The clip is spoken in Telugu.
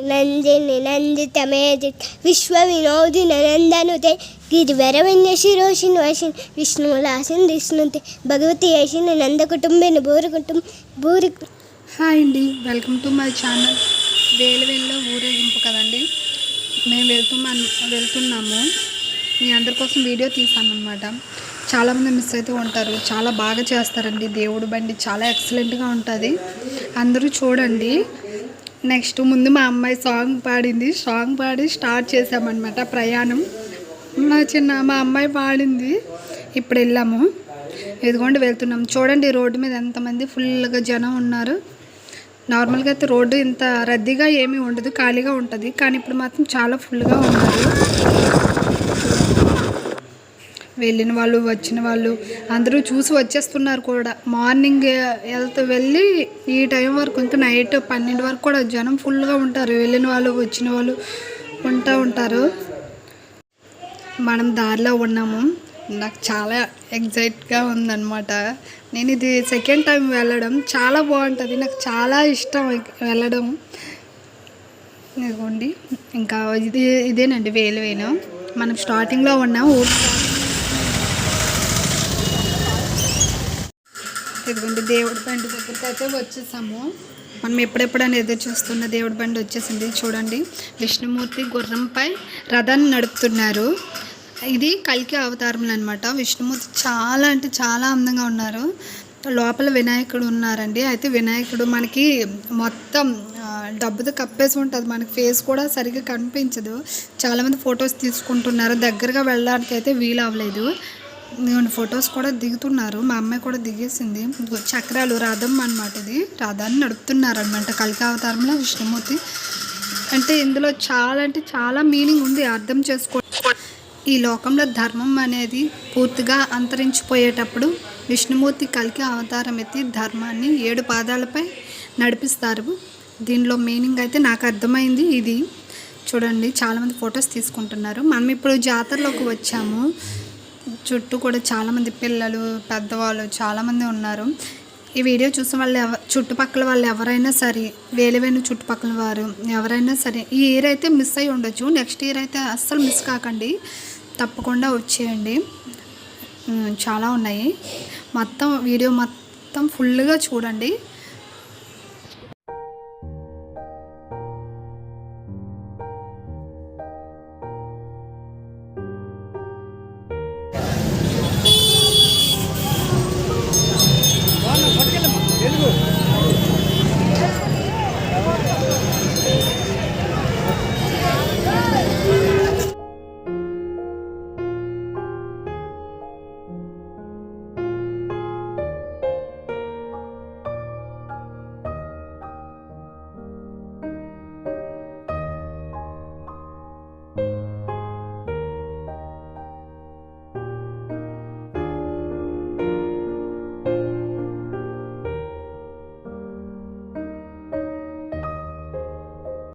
నందిని నందితమేది విశ్వవినోదిన నందనుతే గిరివరవిన్య శిరోషిని వశిని విష్ణువులాసిని విష్ణుతే భగవతి యశిని నంద కుటుంబిని భూరి. హాయ్ అండి, వెల్కమ్ టు మై ఛానల్. వేలవెల్లో ఊరేగింపు కదండి, మేము వెళ్తున్నాము. మీ అందరి కోసం వీడియో తీసాను అనమాట. చాలామంది మిస్ అయితే ఉంటారు. చాలా బాగా చేస్తారండి దేవుడు బండి, చాలా ఎక్సలెంట్గా ఉంటుంది. అందరూ చూడండి. నెక్స్ట్ ముందు మా అమ్మాయి సాంగ్ పాడి స్టార్ట్ చేసామన్నమాట ప్రయాణం. మా అమ్మాయి పాడింది. ఇప్పుడు వెళ్ళాము. ఇదిగోండి వెళ్తున్నాం. చూడండి రోడ్డు మీద ఎంతమంది ఫుల్గా జనం ఉన్నారు. నార్మల్గా అయితే రోడ్డు ఇంత రద్దీగా ఏమీ ఉండదు, ఖాళీగా ఉంటుంది. కానీ ఇప్పుడు మాత్రం చాలా ఫుల్గా ఉన్నారు. వెళ్ళిన వాళ్ళు వచ్చిన వాళ్ళు అందరూ చూసి వచ్చేస్తున్నారు కూడా. మార్నింగ్ వెళ్ళి ఈ టైం వరకు ఇంకా నైట్ 12 వరకు కూడా జనం ఫుల్గా ఉంటారు. వెళ్ళిన వాళ్ళు వచ్చిన వాళ్ళు ఉంటారు. మనం దారిలో ఉన్నాము. నాకు చాలా ఎగ్జైట్గా ఉందన్నమాట. నేను ఇది సెకండ్ టైం వెళ్ళడం. చాలా బాగుంటుంది, నాకు చాలా ఇష్టం వెళ్ళడం. ఇదిగోండి ఇంకా ఇదేనండి వేలువేను. మనం స్టార్టింగ్లో ఉన్నాం. ఇదిగోండి దేవుడి బండి దగ్గరికి అయితే వచ్చేసాము. మనం ఎప్పుడెప్పుడని ఎదురు చూస్తున్న దేవుడి బండి వచ్చేసింది. చూడండి, విష్ణుమూర్తి గుర్రంపై రథాన్ని నడుపుతున్నారు. ఇది కల్కి అవతారంలో అనమాట. విష్ణుమూర్తి చాలా అంటే చాలా అందంగా ఉన్నారు. లోపల వినాయకుడు ఉన్నారండి. అయితే వినాయకుడు మనకి మొత్తం డబ్బుతో కప్పేసి ఉంటుంది. మనకి ఫేస్ కూడా సరిగ్గా కనిపించదు. చాలామంది ఫొటోస్ తీసుకుంటున్నారు. దగ్గరగా వెళ్ళడానికి అయితే వీలు అవ్వలేదు. ఫొటోస్ కూడా దిగుతున్నారు. మా అమ్మాయి కూడా దిగేసింది. చక్రాలు రథం అనమాట. ఇది రథాన్ని నడుపుతున్నారు అనమాట కల్కి అవతారంలో విష్ణుమూర్తి. అంటే ఇందులో చాలా మీనింగ్ ఉంది, అర్థం చేసుకో. ఈ లోకంలో ధర్మం అనేది పూర్తిగా అంతరించిపోయేటప్పుడు విష్ణుమూర్తి కల్కి అవతారం ఎత్తి ధర్మాన్ని 7 పాదాలపై నడిపిస్తారు. దీనిలో మీనింగ్ అయితే నాకు అర్థమైంది. ఇది చూడండి, చాలామంది ఫొటోస్ తీసుకుంటున్నారు. మనం ఇప్పుడు జాతరలోకి వచ్చాము. చుట్టూ కూడా చాలామంది పిల్లలు, పెద్దవాళ్ళు చాలామంది ఉన్నారు. ఈ వీడియో చూసిన వాళ్ళు చుట్టుపక్కల వాళ్ళు ఎవరైనా సరే, వేలువేను చుట్టుపక్కల వారు ఎవరైనా సరే ఈ ఇయర్ అయితే మిస్ అయ్యి ఉండొచ్చు. నెక్స్ట్ ఇయర్ అయితే అస్సలు మిస్ కాకండి, తప్పకుండా వచ్చేయండి. చాలా ఉన్నాయి. వీడియో మొత్తం ఫుల్గా చూడండి.